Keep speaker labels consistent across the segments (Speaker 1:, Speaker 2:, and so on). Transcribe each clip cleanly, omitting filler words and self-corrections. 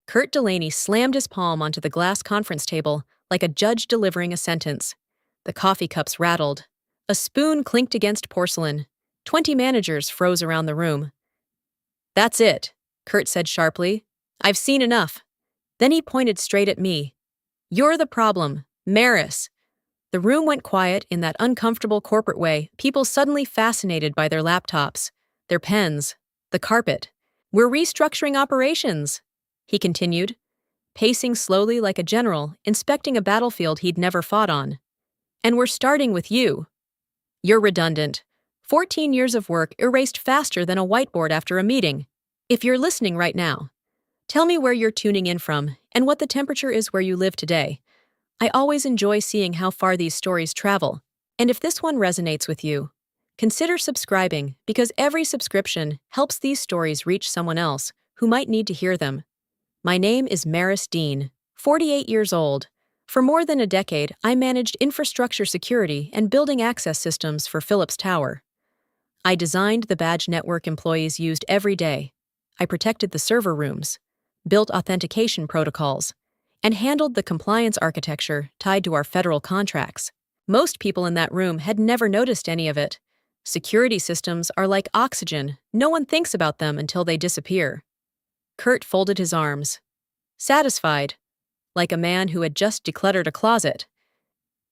Speaker 1: Kurt Delaney slammed his palm onto the glass conference table like a judge delivering a sentence. The coffee cups rattled. A spoon clinked against porcelain. 20 managers froze around the room. "That's it," Kurt said sharply. "I've seen enough." Then he pointed straight at me. "You're the problem, Maris." The room went quiet in that uncomfortable corporate way, people suddenly fascinated by their laptops, their pens, the carpet. "We're restructuring operations," he continued, pacing slowly like a general inspecting a battlefield he'd never fought on. "And we're starting with you. You're redundant. 14 years of work erased faster than a whiteboard after a meeting. If you're listening right now, tell me where you're tuning in from and what the temperature is where you live today. I always enjoy seeing how far these stories travel. And if this one resonates with you, consider subscribing because every subscription helps these stories reach someone else who might need to hear them. My name is Maris Dean, 48 years old. For more than a decade, I managed infrastructure security and building access systems for Philips Tower. I designed the badge network employees used every day. I protected the server rooms, built authentication protocols, and handled the compliance architecture tied to our federal contracts. Most people in that room had never noticed any of it. Security systems are like oxygen. No one thinks about them until they disappear. Kurt folded his arms, satisfied, like a man who had just decluttered a closet.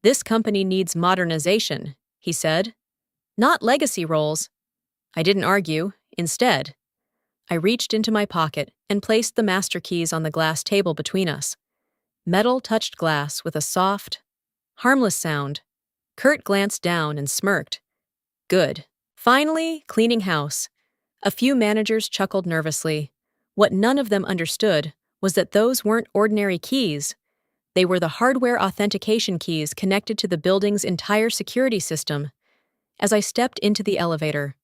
Speaker 1: "This company needs modernization," he said. "Not legacy roles." I didn't argue. Instead, I reached into my pocket and placed the master keys on the glass table between us. Metal touched glass with a soft, harmless sound. Kurt glanced down and smirked. "Good. Finally, cleaning house." A few managers chuckled nervously. What none of them understood was that those weren't ordinary keys. They were the hardware authentication keys connected to the building's entire security system. As I stepped into the elevator,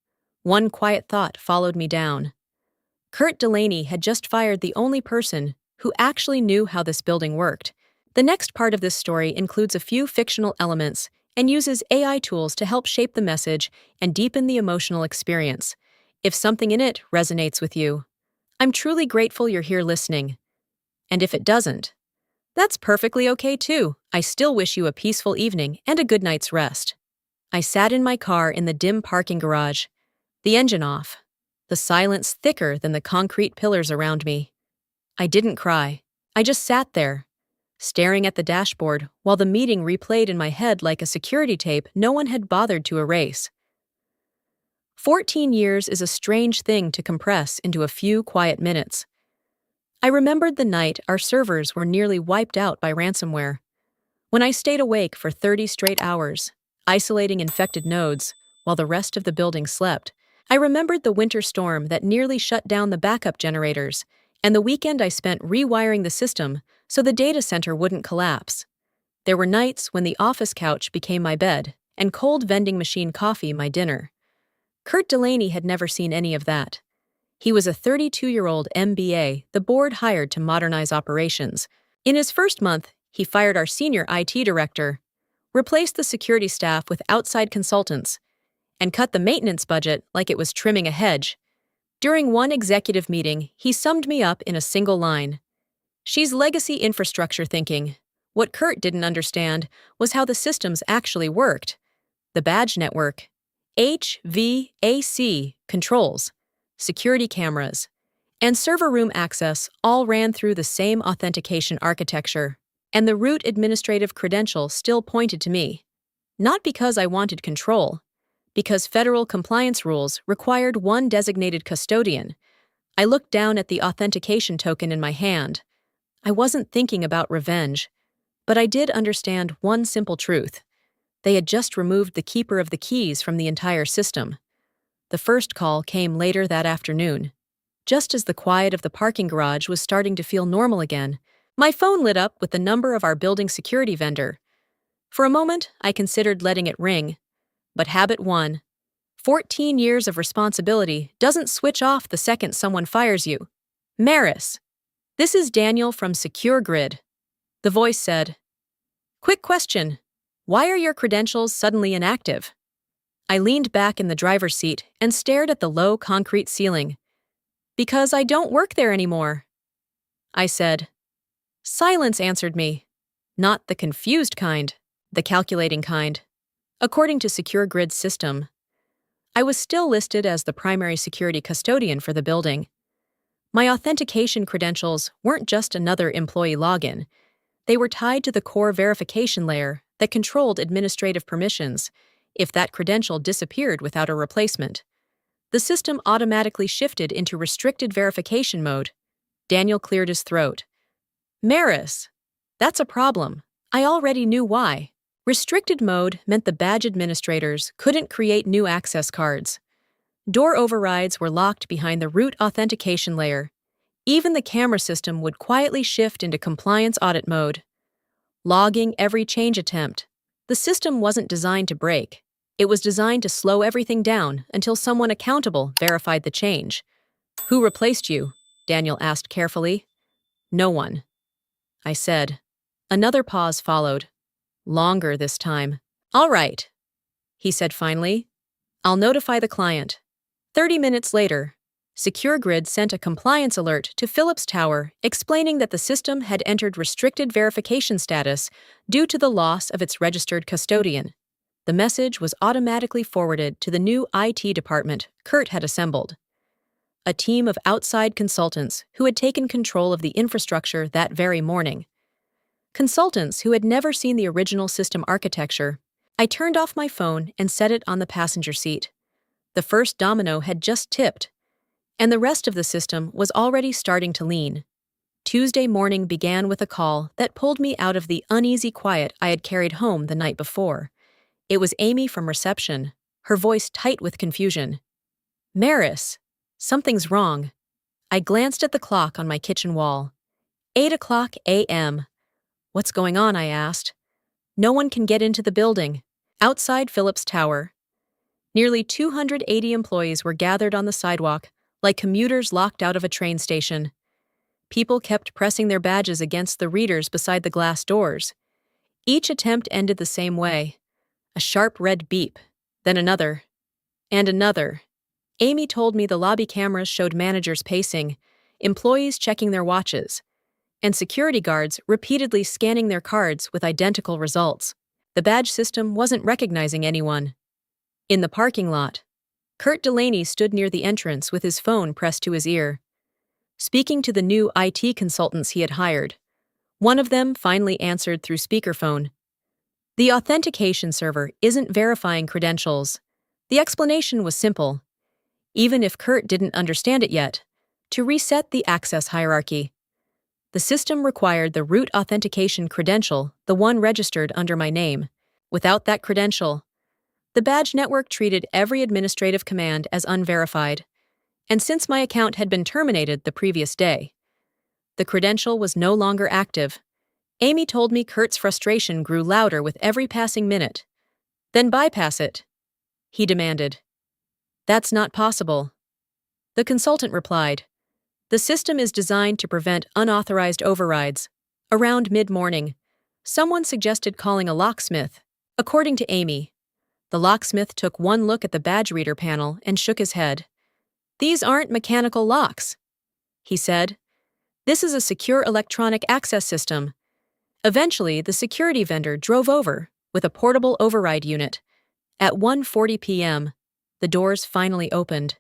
Speaker 1: one quiet thought followed me down. Kurt Delaney had just fired the only person who actually knew how this building worked. The next part of this story includes a few fictional elements and uses AI tools to help shape the message and deepen the emotional experience. If something in it resonates with you, I'm truly grateful you're here listening. And if it doesn't, that's perfectly okay too. I still wish you a peaceful evening and a good night's rest. I sat in my car in the dim parking garage, the engine off, the silence thicker than the concrete pillars around me. I didn't cry. I just sat there, staring at the dashboard while the meeting replayed in my head like a security tape no one had bothered to erase. 14 years is a strange thing to compress into a few quiet minutes. I remembered the night our servers were nearly wiped out by ransomware. When I stayed awake for 30 straight hours, isolating infected nodes while the rest of the building slept. I remembered the winter storm that nearly shut down the backup generators and the weekend I spent rewiring the system so the data center wouldn't collapse. There were nights when the office couch became my bed and cold vending machine coffee my dinner. Kurt Delaney had never seen any of that. He was a 32-year-old MBA the board hired to modernize operations. In his first month, he fired our senior IT director, replaced the security staff with outside consultants, and cut the maintenance budget like it was trimming a hedge. During one executive meeting, he summed me up in a single line. "She's legacy infrastructure thinking." What Kurt didn't understand was how the systems actually worked. The badge network, HVAC controls, security cameras, and server room access all ran through the same authentication architecture, and the root administrative credential still pointed to me. Not because I wanted control, because federal compliance rules required one designated custodian. I looked down at the authentication token in my hand. I wasn't thinking about revenge, but I did understand one simple truth. They had just removed the keeper of the keys from the entire system. The first call came later that afternoon. Just as the quiet of the parking garage was starting to feel normal again, my phone lit up with the number of our building security vendor. For a moment, I considered letting it ring. But habit 1. 14 years of responsibility doesn't switch off the second someone fires you. "Maris, this is Daniel from Secure Grid." The voice said. "Quick question. Why are your credentials suddenly inactive?" I leaned back in the driver's seat and stared at the low concrete ceiling. "Because I don't work there anymore." I said. Silence answered me. Not the confused kind, the calculating kind. According to Secure Grid's system, I was still listed as the primary security custodian for the building. My authentication credentials weren't just another employee login. They were tied to the core verification layer that controlled administrative permissions. If that credential disappeared without a replacement, the system automatically shifted into restricted verification mode. Daniel cleared his throat. Maris, that's a problem. I already knew why. Restricted mode meant the badge administrators couldn't create new access cards. Door overrides were locked behind the root authentication layer. Even the camera system would quietly shift into compliance audit mode, logging every change attempt. The system wasn't designed to break. It was designed to slow everything down until someone accountable verified the change. Who replaced you? Daniel asked carefully. No one, I said. Another pause followed. Longer this time. All right, he said finally. I'll notify the client. 30 minutes later, Secure Grid sent a compliance alert to Phillips Tower explaining that the system had entered restricted verification status due to the loss of its registered custodian. The message was automatically forwarded to the new IT department Kurt had assembled, a team of outside consultants who had taken control of the infrastructure that very morning. Consultants who had never seen the original system architecture. I turned off my phone and set it on the passenger seat. The first domino had just tipped, and the rest of the system was already starting to lean. Tuesday morning began with a call that pulled me out of the uneasy quiet I had carried home the night before. It was Amy from reception, her voice tight with confusion. Maris, something's wrong. I glanced at the clock on my kitchen wall. 8:00 a.m. What's going on? I asked. No one can get into the building. Outside Phillips Tower, nearly 280 employees were gathered on the sidewalk, like commuters locked out of a train station. People kept pressing their badges against the readers beside the glass doors. Each attempt ended the same way. A sharp red beep, then another, and another. Amy told me the lobby cameras showed managers pacing, employees checking their watches, and security guards repeatedly scanning their cards with identical results. The badge system wasn't recognizing anyone. In the parking lot, Kurt Delaney stood near the entrance with his phone pressed to his ear, speaking to the new IT consultants he had hired. One of them finally answered through speakerphone. The authentication server isn't verifying credentials. The explanation was simple, even if Kurt didn't understand it yet, to reset the access hierarchy. The system required the root authentication credential, the one registered under my name. Without that credential, the badge network treated every administrative command as unverified, and since my account had been terminated the previous day, the credential was no longer active. Amy told me Kurt's frustration grew louder with every passing minute. Then bypass it, he demanded. That's not possible. The consultant replied. The system is designed to prevent unauthorized overrides. Around mid-morning, someone suggested calling a locksmith. According to Amy, the locksmith took one look at the badge reader panel and shook his head. These aren't mechanical locks, he said. This is a secure electronic access system. Eventually, the security vendor drove over with a portable override unit. At 1:40 p.m., the doors finally opened.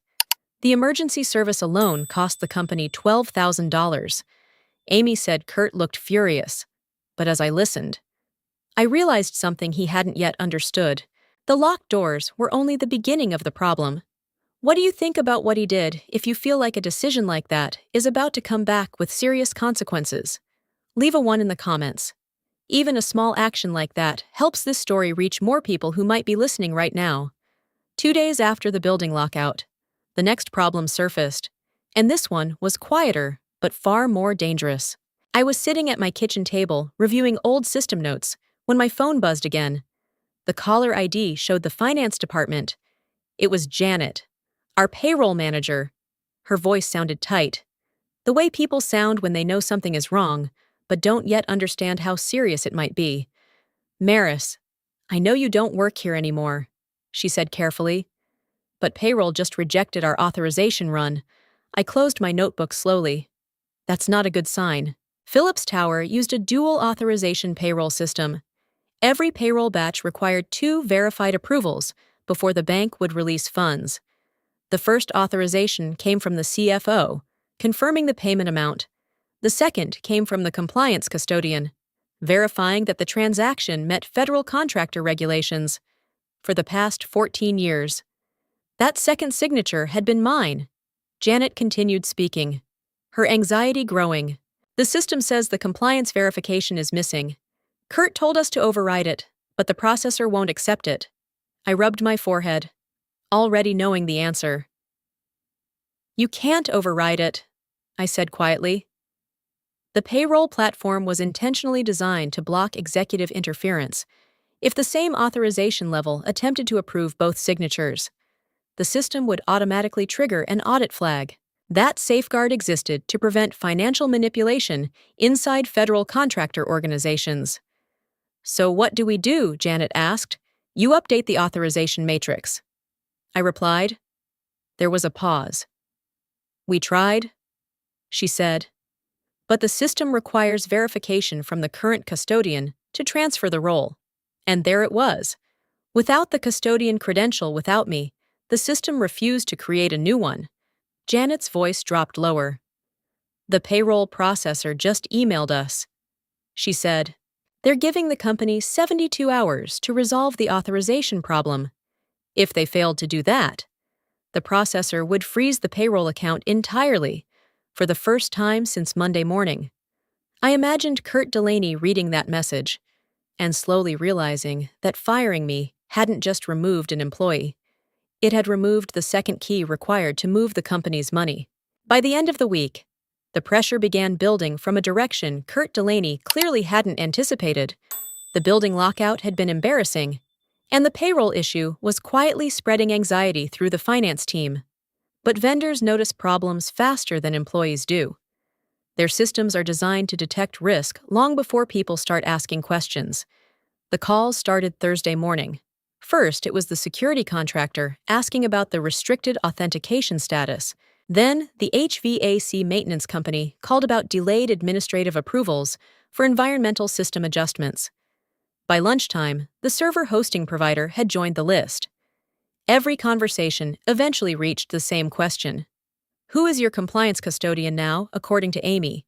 Speaker 1: The emergency service alone cost the company $12,000. Amy said Kurt looked furious, but as I listened, I realized something he hadn't yet understood. The locked doors were only the beginning of the problem. What do you think about what he did if you feel like a decision like that is about to come back with serious consequences? Leave a 1 in the comments. Even a small action like that helps this story reach more people who might be listening right now. 2 days after the building lockout, the next problem surfaced, and this one was quieter but far more dangerous. I was sitting at my kitchen table reviewing old system notes when my phone buzzed again. The caller ID showed the finance department. It was Janet, our payroll manager. Her voice sounded tight, the way people sound when they know something is wrong, but don't yet understand how serious it might be. Maris, I know you don't work here anymore, she said carefully. But payroll just rejected our authorization run. I closed my notebook slowly. That's not a good sign. Phillips Tower used a dual authorization payroll system. Every payroll batch required two verified approvals before the bank would release funds. The first authorization came from the CFO, confirming the payment amount. The second came from the compliance custodian, verifying that the transaction met federal contractor regulations. For the past 14 years, that second signature had been mine. Janet continued speaking, her anxiety growing. The system says the compliance verification is missing. Kurt told us to override it, but the processor won't accept it. I rubbed my forehead, already knowing the answer. You can't override it, I said quietly. The payroll platform was intentionally designed to block executive interference. If the same authorization level attempted to approve both signatures, the system would automatically trigger an audit flag. That safeguard existed to prevent financial manipulation inside federal contractor organizations. So what do we do? Janet asked. You update the authorization matrix. I replied. There was a pause. We tried, she said. But the system requires verification from the current custodian to transfer the role. And there it was. Without the custodian credential without me, the system refused to create a new one. Janet's voice dropped lower. The payroll processor just emailed us, she said. They're giving the company 72 hours to resolve the authorization problem. If they failed to do that, the processor would freeze the payroll account entirely, for the first time since Monday morning. I imagined Kurt Delaney reading that message, and slowly realizing that firing me hadn't just removed an employee. It had removed the second key required to move the company's money. By the end of the week, the pressure began building from a direction Kurt Delaney clearly hadn't anticipated. The building lockout had been embarrassing, and the payroll issue was quietly spreading anxiety through the finance team. But vendors notice problems faster than employees do. Their systems are designed to detect risk long before people start asking questions. The calls started Thursday morning. First, it was the security contractor asking about the restricted authentication status. Then, the HVAC maintenance company called about delayed administrative approvals for environmental system adjustments. By lunchtime, the server hosting provider had joined the list. Every conversation eventually reached the same question. Who is your compliance custodian now, according to Amy,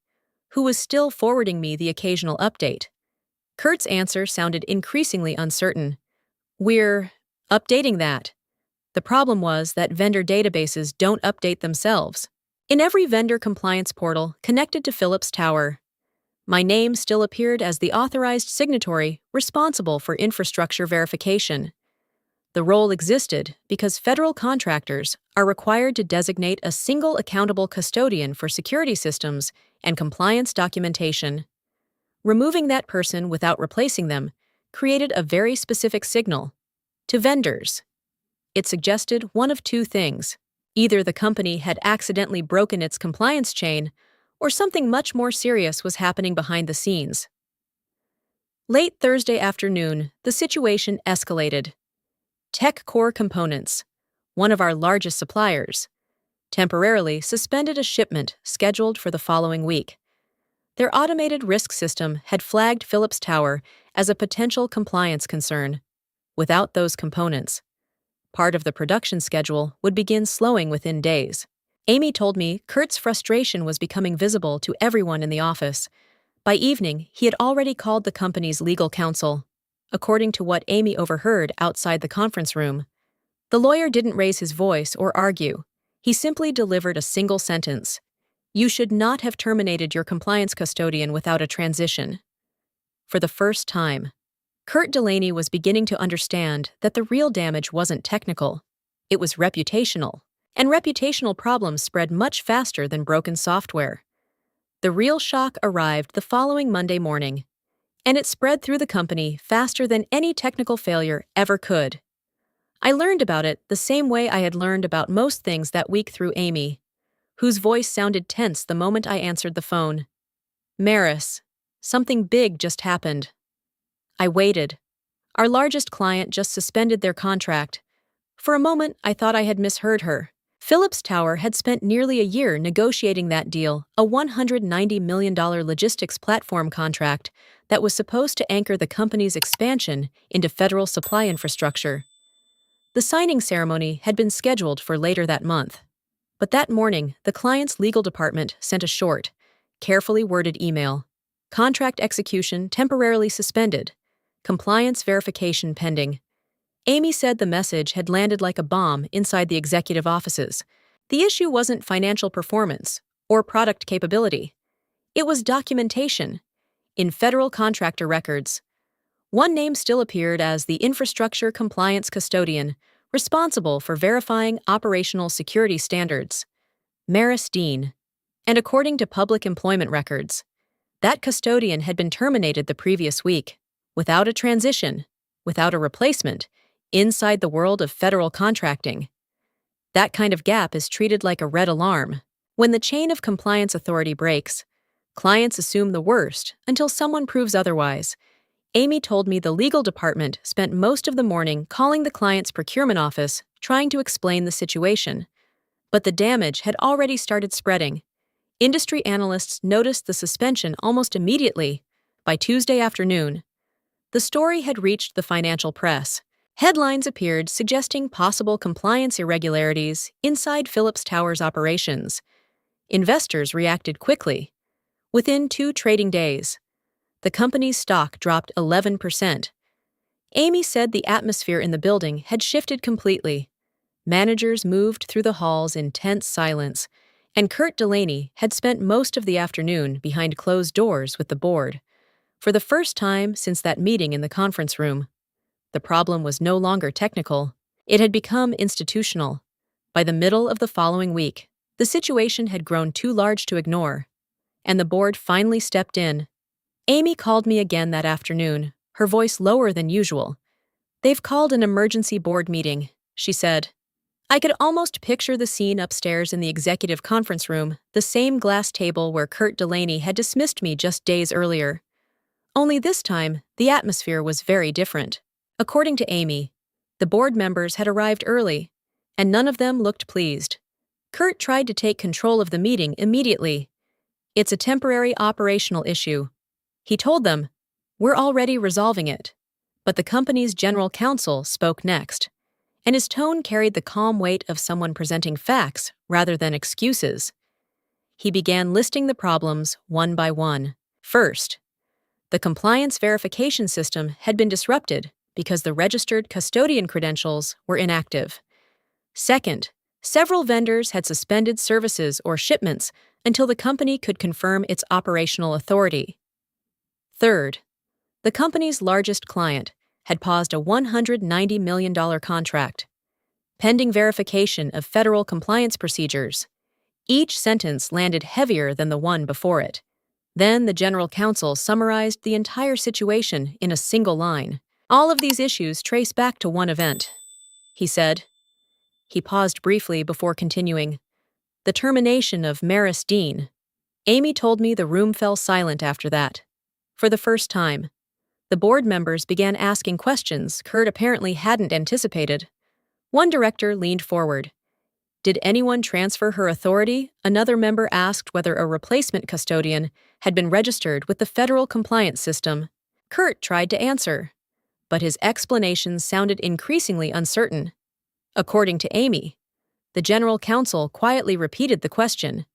Speaker 1: who was still forwarding me the occasional update? Kurt's answer sounded increasingly uncertain. We're updating that. The problem was that vendor databases don't update themselves. In every vendor compliance portal connected to Phillips Tower, my name still appeared as the authorized signatory responsible for infrastructure verification. The role existed because federal contractors are required to designate a single accountable custodian for security systems and compliance documentation. Removing that person without replacing them created a very specific signal to vendors. It suggested one of two things. Either the company had accidentally broken its compliance chain, or something much more serious was happening behind the scenes. Late Thursday afternoon, the situation escalated. Tech Core Components, one of our largest suppliers, temporarily suspended a shipment scheduled for the following week. Their automated risk system had flagged Phillips Tower as a potential compliance concern. Without those components, part of the production schedule would begin slowing within days. Amy told me Kurt's frustration was becoming visible to everyone in the office. By evening, he had already called the company's legal counsel. According to what Amy overheard outside the conference room, the lawyer didn't raise his voice or argue. He simply delivered a single sentence. You should not have terminated your compliance custodian without a transition. For the first time, Kurt Delaney was beginning to understand that the real damage wasn't technical. It was reputational. And reputational problems spread much faster than broken software. The real shock arrived the following Monday morning, and it spread through the company faster than any technical failure ever could. I learned about it the same way I had learned about most things that week through Amy, whose voice sounded tense the moment I answered the phone. Maris, something big just happened. I waited. Our largest client just suspended their contract. For a moment, I thought I had misheard her. Phillips Tower had spent nearly a year negotiating that deal, a $190 million logistics platform contract that was supposed to anchor the company's expansion into federal supply infrastructure. The signing ceremony had been scheduled for later that month. But that morning, the client's legal department sent a short, carefully worded email. Contract execution temporarily suspended. Compliance verification pending. Amy said the message had landed like a bomb inside the executive offices. The issue wasn't financial performance or product capability. It was documentation. In federal contractor records, one name still appeared as the infrastructure compliance custodian, responsible for verifying operational security standards. Maris Dean. And according to public employment records, that custodian had been terminated the previous week, without a transition, without a replacement, inside the world of federal contracting. That kind of gap is treated like a red alarm. When the chain of compliance authority breaks, clients assume the worst until someone proves otherwise. Amy told me the legal department spent most of the morning calling the client's procurement office, trying to explain the situation. But the damage had already started spreading. Industry analysts noticed the suspension almost immediately. By Tuesday afternoon, the story had reached the financial press. Headlines appeared suggesting possible compliance irregularities inside Phillips Tower's operations. Investors reacted quickly. Within 2 trading days, the company's stock dropped 11%. Amy said the atmosphere in the building had shifted completely. Managers moved through the halls in tense silence, and Delaney had spent most of the afternoon behind closed doors with the board. For the first time since that meeting in the conference room, the problem was no longer technical. It had become institutional. By the middle of the following week, the situation had grown too large to ignore, and the board finally stepped in. Amy called me again that afternoon, her voice lower than usual. "They've called an emergency board meeting," she said. I could almost picture the scene upstairs in the executive conference room, the same glass table where Delaney had dismissed me just days earlier. Only this time, the atmosphere was very different. According to Amy, the board members had arrived early, and none of them looked pleased. Tried to take control of the meeting immediately. "It's a temporary operational issue," he told them. "We're already resolving it." But the company's general counsel spoke next, and his tone carried the calm weight of someone presenting facts rather than excuses. He began listing the problems one by one. First, the compliance verification system had been disrupted because the registered custodian credentials were inactive. Second, several vendors had suspended services or shipments until the company could confirm its operational authority. Third, the company's largest client had paused a $190 million contract, pending verification of federal compliance procedures. Each sentence landed heavier than the one before it. Then the general counsel summarized the entire situation in a single line. "All of these issues trace back to one event," he said. He paused briefly before continuing. "The termination of Maris Dean." Amy told me the room fell silent after that. For the first time, the board members began asking questions apparently hadn't anticipated. One director leaned forward. "Did anyone transfer her authority?" Another member asked whether a replacement custodian had been registered with the federal compliance system. Tried to answer, but his explanations sounded increasingly uncertain. According to Amy, the general counsel quietly repeated the question.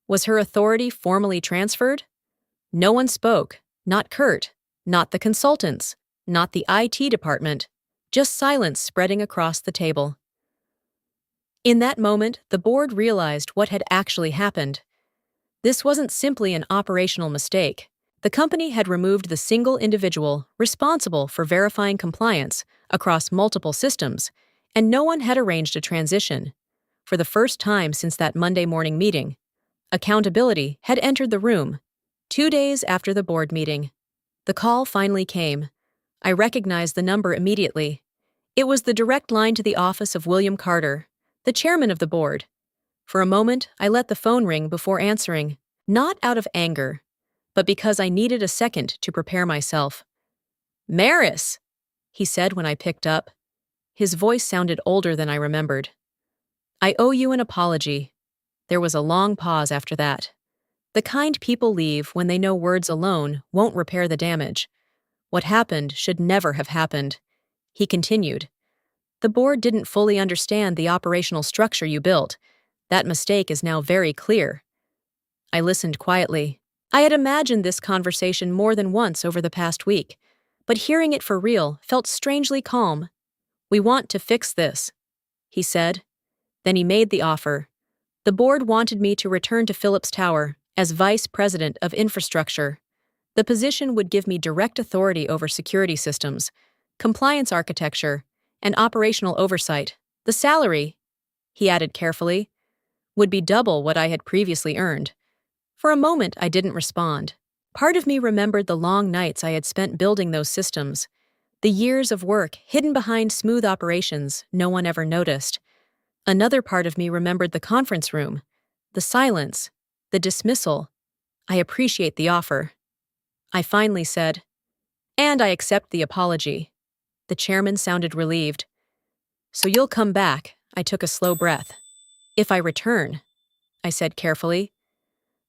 Speaker 1: Was her authority formally transferred? No one spoke, not not the consultants, not the IT department, just silence spreading across the table. In that moment, the board realized what had actually happened. This wasn't simply an operational mistake. The company had removed the single individual responsible for verifying compliance across multiple systems, and no one had arranged a transition. For the first time since that Monday morning meeting, accountability had entered the room. 2 days after the board meeting, the call finally came. I recognized the number immediately. It was the direct line to the office of William Carter, the chairman of the board. For a moment, I let the phone ring before answering, not out of anger, but because I needed a second to prepare myself. "Maris," he said when I picked up. His voice sounded older than I remembered. I owe you an apology. There was a long pause after that. The kind people leave when they know words alone won't repair the damage. What happened should never have happened. He continued. The board didn't fully understand the operational structure you built. That mistake is now very clear. I listened quietly. I had imagined this conversation more than once over the past week, but hearing it for real felt strangely calm. We want to fix this, he said. Then he made the offer. The board wanted me to return to Phillips Tower as vice president of infrastructure. The position would give me direct authority over security systems, compliance architecture, and operational oversight. The salary, he added carefully, would be double what I had previously earned. For a moment, I didn't respond. Part of me remembered the long nights I had spent building those systems, the years of work hidden behind smooth operations no one ever noticed. Another part of me remembered the conference room, the silence, the dismissal. I appreciate the offer. I finally said, and I accept the apology. The chairman sounded relieved. So you'll come back, I took a slow breath. If I return, I said carefully.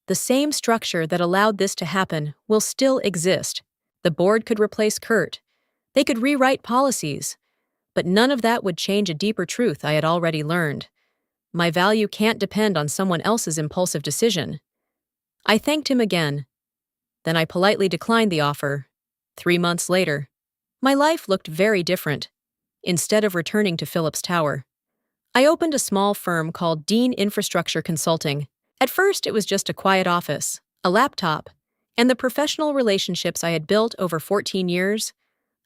Speaker 1: The same structure that allowed this to happen will still exist. The board could replace Kurt. They could rewrite policies. But none of that would change a deeper truth I had already learned. My value can't depend on someone else's impulsive decision. I thanked him again. Then I politely declined the offer. 3 months later, my life looked very different. Instead of returning to Phillips Tower, I opened a small firm called Dean Infrastructure Consulting. At first, it was just a quiet office, a laptop, and the professional relationships I had built over 14 years.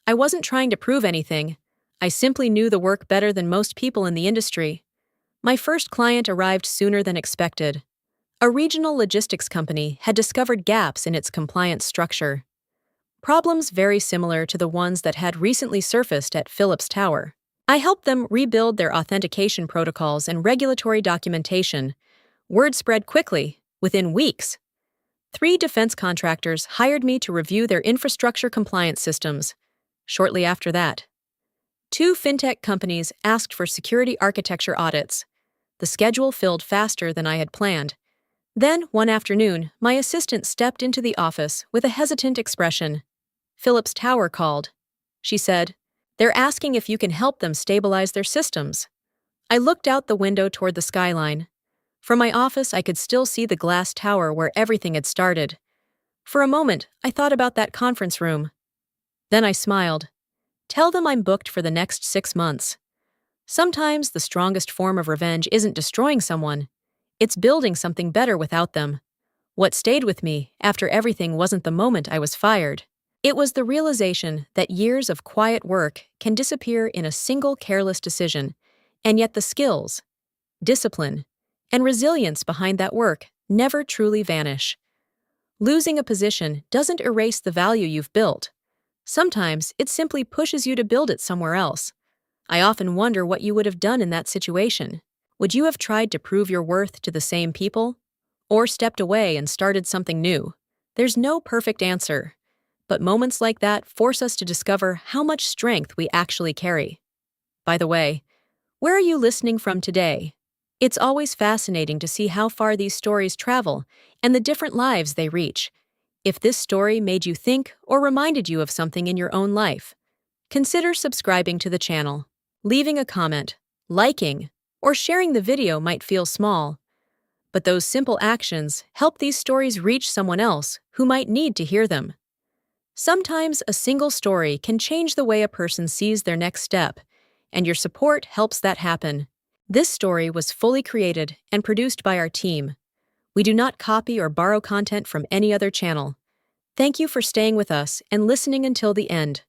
Speaker 1: I wasn't trying to prove anything. I simply knew the work better than most people in the industry. My first client arrived sooner than expected. A regional logistics company had discovered gaps in its compliance structure. Problems very similar to the ones that had recently surfaced at Phillips Tower. I helped them rebuild their authentication protocols and regulatory documentation. Word spread quickly, within weeks. 3 defense contractors hired me to review their infrastructure compliance systems. Shortly after that, 2 fintech companies asked for security architecture audits. The schedule filled faster than I had planned. Then, one afternoon, my assistant stepped into the office with a hesitant expression. Phillips Tower called. She said, "They're asking if you can help them stabilize their systems." I looked out the window toward the skyline. From my office, I could still see the glass tower where everything had started. For a moment, I thought about that conference room. Then I smiled. Tell them I'm booked for the next 6 months. Sometimes the strongest form of revenge isn't destroying someone. It's building something better without them. What stayed with me after everything wasn't the moment I was fired. It was the realization that years of quiet work can disappear in a single careless decision, and yet the skills, discipline, and resilience behind that work never truly vanish. Losing a position doesn't erase the value you've built. Sometimes it simply pushes you to build it somewhere else. I often wonder what you would have done in that situation. Would you have tried to prove your worth to the same people? Or stepped away and started something new? There's no perfect answer. But moments like that force us to discover how much strength we actually carry. By the way, where are you listening from today? It's always fascinating to see how far these stories travel and the different lives they reach. If this story made you think or reminded you of something in your own life, consider subscribing to the channel. Leaving a comment, liking, or sharing the video might feel small, but those simple actions help these stories reach someone else who might need to hear them. Sometimes a single story can change the way a person sees their next step, and your support helps that happen. This story was fully created and produced by our team. We do not copy or borrow content from any other channel. Thank you for staying with us and listening until the end.